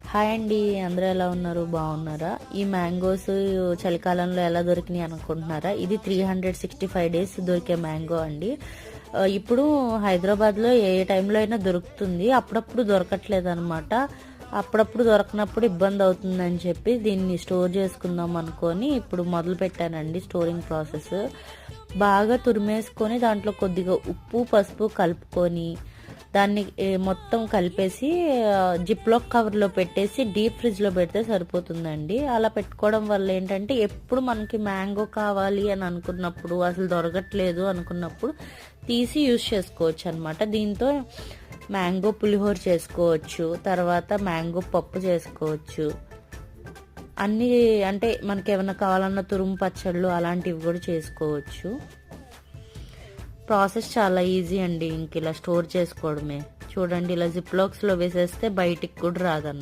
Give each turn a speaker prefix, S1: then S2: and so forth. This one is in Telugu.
S1: హాయ్ అండి, అందరూ ఎలా ఉన్నారు? బాగున్నారా? ఈ మ్యాంగోస్ చలికాలంలో ఎలా దొరికినాయి అనుకుంటున్నారా? ఇది 365 డేస్ దొరికే మ్యాంగో అండి. ఇప్పుడు హైదరాబాద్లో ఏ టైంలో అయినా దొరుకుతుంది, అప్పుడప్పుడు దొరకట్లేదు అనమాట. అప్పుడప్పుడు దొరకనప్పుడు ఇబ్బంది అవుతుందని చెప్పి దీన్ని స్టోర్ చేసుకుందాం అనుకొని ఇప్పుడు మొదలు పెట్టానండి స్టోరింగ్ ప్రాసెస్. బాగా తురిమేసుకొని దాంట్లో కొద్దిగా ఉప్పు పసుపు కలుపుకొని దాన్ని మొత్తం కలిపేసి జిప్లాక్ కవర్లో పెట్టేసి డీప్ ఫ్రిడ్జ్లో పెడితే సరిపోతుందండి. అలా పెట్టుకోవడం వల్ల ఏంటంటే ఎప్పుడు మనకి మ్యాంగో కావాలి అని అనుకున్నప్పుడు, అసలు దొరకట్లేదు అనుకున్నప్పుడు తీసి యూజ్ చేసుకోవచ్చు అనమాట. దీంతో మ్యాంగో పులిహోర చేసుకోవచ్చు, తర్వాత మ్యాంగో పప్పు చేసుకోవచ్చు. అన్నీ అంటే మనకి ఏమైనా కావాలన్న తురుము పచ్చళ్ళు అలాంటివి కూడా చేసుకోవచ్చు. ప్రాసెస్ చాలా ఈజీ అండి. ఇంక ఇలా స్టోర్ చేసుకోవడమే. చూడండి, ఇలా జిప్లాక్స్లో వేసేస్తే బయటికి కూడా రాదన్నమాట.